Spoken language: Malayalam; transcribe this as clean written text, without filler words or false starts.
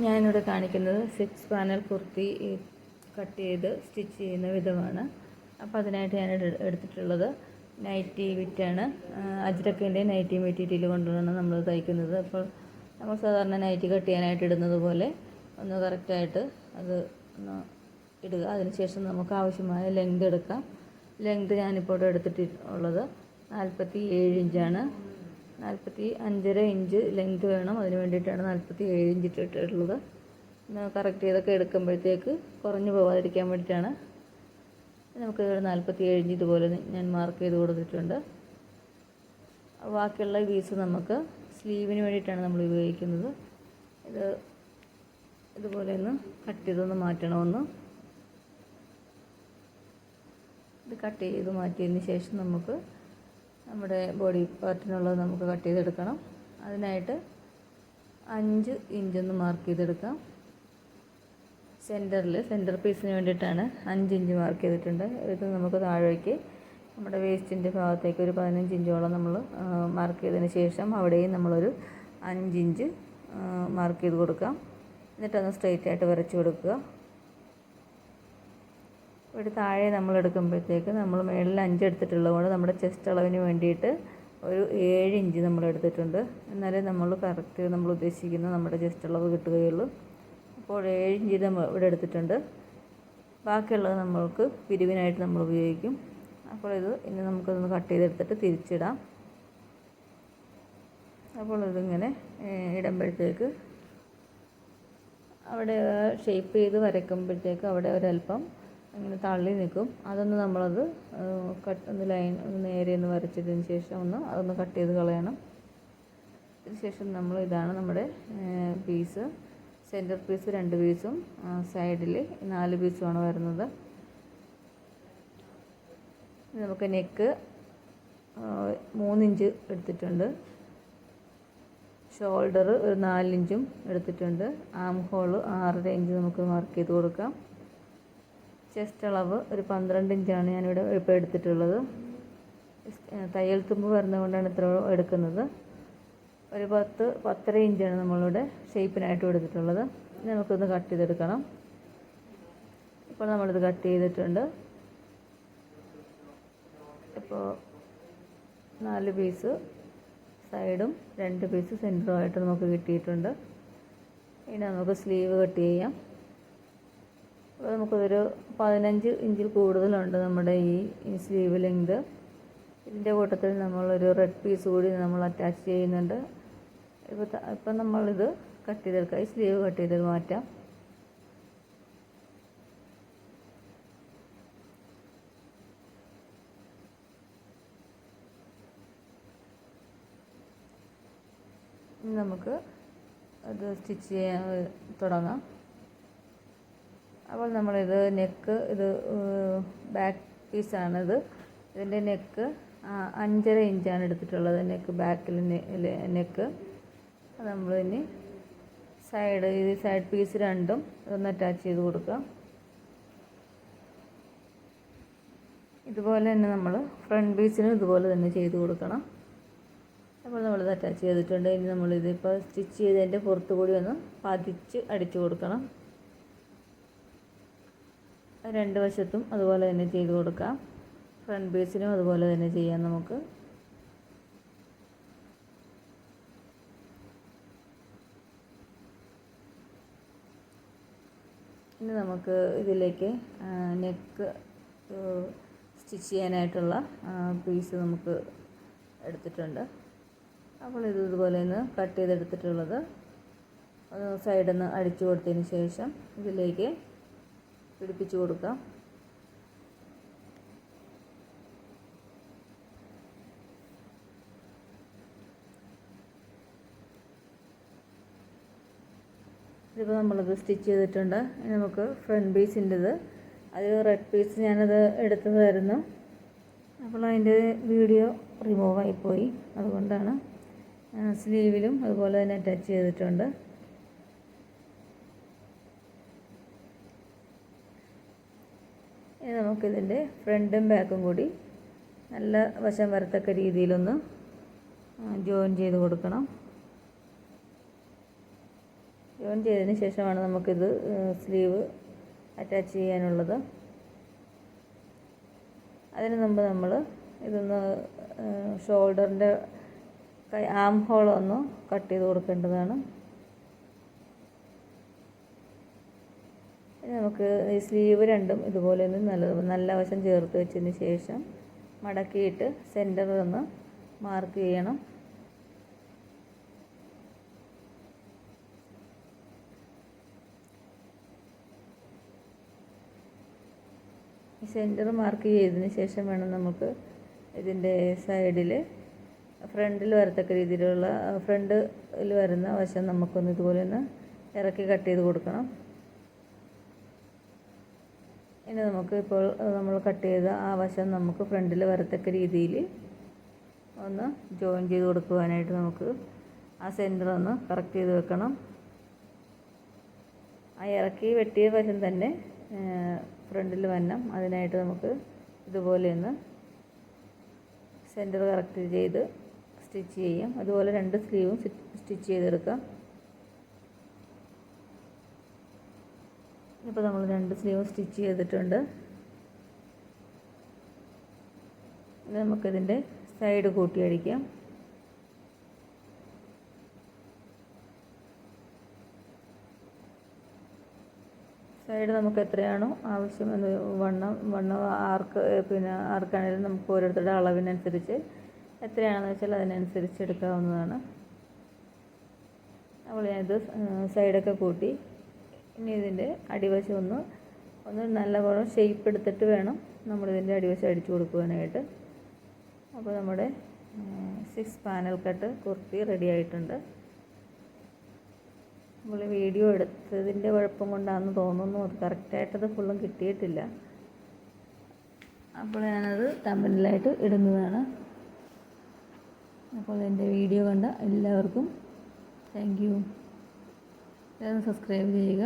ഞാനിവിടെ കാണിക്കുന്നത് 6 പാനൽ കുർത്തി കട്ട് ചെയ്ത് സ്റ്റിച്ച് ചെയ്യുന്ന വിധമാണ്. അപ്പോൾ അതിനായിട്ട് ഞാൻ എടുത്തിട്ടുള്ളത് നൈറ്റി വിറ്റാണ്. അജ്രക്കിൻ്റെ നൈറ്റി മെറ്റീരിയൽ കൊണ്ടാണ് നമ്മൾ തയ്ക്കുന്നത്. അപ്പോൾ നമ്മൾ സാധാരണ നൈറ്റി കട്ട് ചെയ്യാനായിട്ട് ഇടുന്നത് പോലെ ഒന്ന് കറക്റ്റായിട്ട് അത് ഒന്ന് ഇടുക. അതിനുശേഷം നമുക്ക് ആവശ്യമായ ലെങ്ത് എടുക്കാം. ലെങ്ത് ഞാനിപ്പോൾ ഇവിടെ എടുത്തിട്ടുള്ളത് 47 ഇഞ്ചാണ്. 45.5 ഇഞ്ച് ലെങ്ത് വേണം. അതിന് വേണ്ടിയിട്ടാണ് 47 ഇഞ്ച് ഇട്ടിട്ടുള്ളത്. കറക്റ്റ് ചെയ്തൊക്കെ എടുക്കുമ്പോഴത്തേക്ക് കുറഞ്ഞു പോകാതിരിക്കാൻ വേണ്ടിയിട്ടാണ്. നമുക്ക് 47 ഇഞ്ച് ഇതുപോലെ ഞാൻ മാർക്ക് ചെയ്ത് കൊടുത്തിട്ടുണ്ട്. ബാക്കിയുള്ള പീസ് നമുക്ക് സ്ലീവിന് വേണ്ടിയിട്ടാണ് നമ്മൾ ഉപയോഗിക്കുന്നത്. ഇതുപോലെ ഒന്ന് കട്ട് ചെയ്തൊന്ന് മാറ്റണമെന്ന്. ഇത് കട്ട് ചെയ്ത് മാറ്റിയതിന് ശേഷം നമുക്ക് നമ്മുടെ ബോഡി പാർട്ടിനുള്ളത് നമുക്ക് കട്ട് ചെയ്തെടുക്കണം. അതിനായിട്ട് 5 ഇഞ്ചൊന്ന് മാർക്ക് ചെയ്തെടുക്കാം. സെൻറ്റർ പീസിന് വേണ്ടിയിട്ടാണ് 5 ഇഞ്ച് മാർക്ക് ചെയ്തിട്ടുണ്ട്. ഇത് നമുക്ക് താഴേക്ക് നമ്മുടെ വേസ്റ്റിൻ്റെ ഭാഗത്തേക്ക് ഒരു 15 ഇഞ്ചോളം നമ്മൾ മാർക്ക് ചെയ്തതിന് ശേഷം അവിടെയും നമ്മളൊരു 5 ഇഞ്ച് മാർക്ക് ചെയ്ത് കൊടുക്കാം. എന്നിട്ടൊന്ന് സ്ട്രെയിറ്റ് ആയിട്ട് വരച്ച് കൊടുക്കുക. ഇവിടെ താഴെ നമ്മൾ എടുക്കുമ്പോഴത്തേക്ക് നമ്മൾ മേളിൽ 5 എടുത്തിട്ടുള്ളത് കൊണ്ട് നമ്മുടെ ചെസ്റ്റ് അളവിന് വേണ്ടിയിട്ട് ഒരു 7 ഇഞ്ച് നമ്മൾ എടുത്തിട്ടുണ്ട്. എന്നാലേ നമ്മൾ കറക്റ്റ് നമ്മൾ ഉദ്ദേശിക്കുന്ന നമ്മുടെ ചെസ്റ്റ് അളവ് കിട്ടുകയുള്ളൂ. അപ്പോൾ 7 ഇഞ്ച് ഇവിടെ എടുത്തിട്ടുണ്ട്. ബാക്കിയുള്ളത് നമ്മൾക്ക് പിരിവിനായിട്ട് നമ്മൾ ഉപയോഗിക്കും. അപ്പോൾ ഇനി നമുക്കതൊന്ന് കട്ട് ചെയ്തെടുത്തിട്ട് തിരിച്ചിടാം. അപ്പോൾ ഇതിങ്ങനെ ഇടുമ്പോഴത്തേക്ക് അവിടെ ഷേപ്പ് ചെയ്ത് വരയ്ക്കുമ്പോഴത്തേക്ക് അവിടെ ഒരല്പം അങ്ങനെ തള്ളി നിൽക്കും. അതൊന്ന് നമ്മളത് ഒന്ന് നേരെ ഒന്ന് വരച്ചതിന് ശേഷം അതൊന്ന് കട്ട് ചെയ്ത് കളയണം. അതിനുശേഷം ഇതാണ് നമ്മുടെ പീസ്. സെൻറ്റർ പീസ് 2 പീസും സൈഡിൽ 4 പീസുമാണ് വരുന്നത്. നമുക്ക് നെക്ക് 3 ഇഞ്ച് എടുത്തിട്ടുണ്ട്. ഷോൾഡർ ഒരു 4 ഇഞ്ചും എടുത്തിട്ടുണ്ട്. ആം ഹോൾ 6.5 ഇഞ്ച് നമുക്ക് മാർക്ക് ചെയ്ത് കൊടുക്കാം. ചെസ്റ്റ് അളവ് ഒരു 12 ഇഞ്ചാണ് ഞാനിവിടെ ഇപ്പോൾ എടുത്തിട്ടുള്ളത്. തയ്യൽ തുമ്പ് വരുന്നതുകൊണ്ടാണ് ഇത്ര എടുക്കുന്നത്. ഒരു 10-10.5 ഇഞ്ചാണ് നമ്മളിവിടെ ഷേപ്പിനായിട്ട് എടുത്തിട്ടുള്ളത്. നമുക്കൊന്ന് കട്ട് ചെയ്തെടുക്കണം. ഇപ്പോൾ നമ്മളിത് കട്ട് ചെയ്തിട്ടുണ്ട്. ഇപ്പോൾ 4 പീസ് സൈഡും 2 പീസ് സെൻറ്ററുമായിട്ട് നമുക്ക് കിട്ടിയിട്ടുണ്ട്. ഇനി നമുക്ക് സ്ലീവ് കട്ട് ചെയ്യാം. അപ്പോൾ നമുക്കൊരു 15 ഇഞ്ചിൽ കൂടുതലുണ്ട് നമ്മുടെ ഈ സ്ലീവ് ലെങ്ത്. ഇതിൻ്റെ കൂട്ടത്തിൽ നമ്മളൊരു റെഡ് പീസ് കൂടി നമ്മൾ അറ്റാച്ച് ചെയ്യുന്നുണ്ട്. ഇപ്പം നമ്മളിത് കട്ട് ചെയ്തെടുക്കാം. ഈ സ്ലീവ് കട്ട് ചെയ്ത് മാറ്റാം. നമുക്ക് അത് സ്റ്റിച്ച് ചെയ്യാൻ തുടങ്ങാം. അപ്പോൾ നമ്മളിത് നെക്ക് ബാക്ക് പീസാണിത്. ഇതിൻ്റെ നെക്ക് 5.5 ഇഞ്ചാണ് എടുത്തിട്ടുള്ളത്. ബാക്കിൽ നെക്ക് നമ്മളിനി സൈഡ് പീസ് രണ്ടും ഒന്ന് അറ്റാച്ച് ചെയ്ത് കൊടുക്കാം. ഇതുപോലെ തന്നെ നമ്മൾ ഫ്രണ്ട് പീസിനും ഇതുപോലെ തന്നെ ചെയ്ത് കൊടുക്കണം. അപ്പോൾ നമ്മളിത് അറ്റാച്ച് ചെയ്തിട്ടുണ്ട്. ഇനി നമ്മളിതിപ്പോൾ സ്റ്റിച്ച് ചെയ്തതിൻ്റെ പുറത്തു കൂടി ഒന്ന് പതിച്ച് അടിച്ചു കൊടുക്കണം. 2 വശത്തും അതുപോലെ തന്നെ ചെയ്ത് കൊടുക്കാം. ഫ്രണ്ട് പീസിനും അതുപോലെ തന്നെ ചെയ്യാം നമുക്ക്. ഇനി നമുക്ക് ഇതിലേക്ക് നെക്ക് സ്റ്റിച്ച് ചെയ്യാനായിട്ടുള്ള പീസ് നമുക്ക് എടുത്തിട്ടുണ്ട്. അപ്പോൾ ഇതുപോലെ ഒന്ന് കട്ട് ചെയ്തെടുത്തിട്ടുള്ളത് സൈഡിൽ നിന്ന് അടിച്ചു കൊടുത്തതിന് ശേഷം ഇതിലേക്ക് പിടിപ്പിച്ച് കൊടുക്കാം. ഇതിപ്പോൾ നമ്മളത് സ്റ്റിച്ച് ചെയ്തിട്ടുണ്ട്. ഇനി നമുക്ക് ഫ്രണ്ട് പീസിൻ്റെത് അത് റെഡ് പീസ് ഞാനത് എടുത്തതായിരുന്നു. അപ്പോൾ അതിൻ്റെ വീഡിയോ റിമൂവായിപ്പോയി. അതുകൊണ്ടാണ് സ്ലീവിലും അതുപോലെ തന്നെ അറ്റാച്ച് ചെയ്തിട്ടുണ്ട്. ഇനി നമുക്കിതിൻ്റെ ഫ്രണ്ടും ബാക്കും കൂടി നല്ല വശം വരത്തക്ക രീതിയിലൊന്ന് ജോയിൻ ചെയ്ത് കൊടുക്കണം. ജോയിൻ ചെയ്തതിന് ശേഷമാണ് നമുക്കിത് സ്ലീവ് അറ്റാച്ച് ചെയ്യാനുള്ളത്. അതിന് മുമ്പ് നമ്മൾ ഇതൊന്ന് ഷോൾഡറിൻ്റെ ആം ഹോളൊന്ന് കട്ട് ചെയ്ത് കൊടുക്കേണ്ടതാണ്. ഇനി നമുക്ക് ഈ സ്ലീവ് രണ്ടും ഇതുപോലെ ഒന്ന് നല്ല വശം ചേർത്ത് വെച്ചതിന് ശേഷം മടക്കിയിട്ട് സെൻറ്റർ ഒന്ന് മാർക്ക് ചെയ്യണം. ഈ സെൻറ്റർ മാർക്ക് ചെയ്തതിന് ശേഷം വേണം നമുക്ക് ഇതിൻ്റെ സൈഡിൽ ഫ്രണ്ടിൽ വരത്തക്ക രീതിയിലുള്ള ഫ്രണ്ടിൽ വരുന്ന വശം നമുക്കൊന്ന് ഇതുപോലെ ഒന്ന് ഇറക്കി കട്ട് ചെയ്ത് കൊടുക്കണം. ഇനി നമുക്ക് ഇപ്പോൾ നമ്മൾ കട്ട് ചെയ്ത ആ വശം നമുക്ക് ഫ്രണ്ടിൽ വരത്തക്ക രീതിയിൽ ഒന്ന് ജോയിൻ ചെയ്ത് കൊടുക്കുവാനായിട്ട് നമുക്ക് ആ സെൻറ്റർ ഒന്ന് കറക്റ്റ് ചെയ്ത് വെക്കണം. ആ ഇറക്കി വെട്ടിയ വശം തന്നെ ഫ്രണ്ടിൽ വരണം. അതിനായിട്ട് നമുക്ക് ഇതുപോലെ ഒന്ന് സെൻറ്റർ കറക്റ്റ് ചെയ്ത് സ്റ്റിച്ച് ചെയ്യാം. അതുപോലെ രണ്ട് സ്ലീവും സ്റ്റിച്ച് ചെയ്തെടുക്കാം. ഇപ്പോൾ നമ്മൾ രണ്ട് സ്ലീവും സ്റ്റിച്ച് ചെയ്തിട്ടുണ്ട്. ഇനി നമുക്കിതിൻ്റെ സൈഡ് കൂട്ടി അടിക്കാം. സൈഡ് നമുക്ക് എത്രയാണോ ആവശ്യം വണ്ണം ആർക്കാണെങ്കിലും നമുക്ക് ഓരോരുത്തരുടെ അളവിനനുസരിച്ച് എത്രയാണെന്ന് വെച്ചാൽ അതിനനുസരിച്ച് എടുക്കാവുന്നതാണ്. അപ്പോൾ ഞാനിത് സൈഡൊക്കെ കൂട്ടി. ഇനി ഇതിൻ്റെ അടിവശം ഒന്ന് നല്ലപോലെ ഷേപ്പ് എടുത്തിട്ട് വേണം നമ്മളിതിൻ്റെ അടിവശം അടിച്ചു കൊടുക്കുവാനായിട്ട്. അപ്പോൾ നമ്മുടെ 6 പാനൽ കട്ട് കുർത്തി റെഡി ആയിട്ടുണ്ട്. നമ്മൾ വീഡിയോ എടുത്തതിൻ്റെ കുഴപ്പം കൊണ്ടാണെന്ന് തോന്നുന്നു, അത് കറക്റ്റായിട്ടത് ഫുള്ളും കിട്ടിയിട്ടില്ല. അപ്പോൾ ഞാനത് തമ്പനെയിലായിട്ട് ഇടുന്നതാണ്. അപ്പോൾ എൻ്റെ വീഡിയോ കണ്ട എല്ലാവർക്കും താങ്ക് യു. സബ്സ്ക്രൈബ് ചെയ്യുക.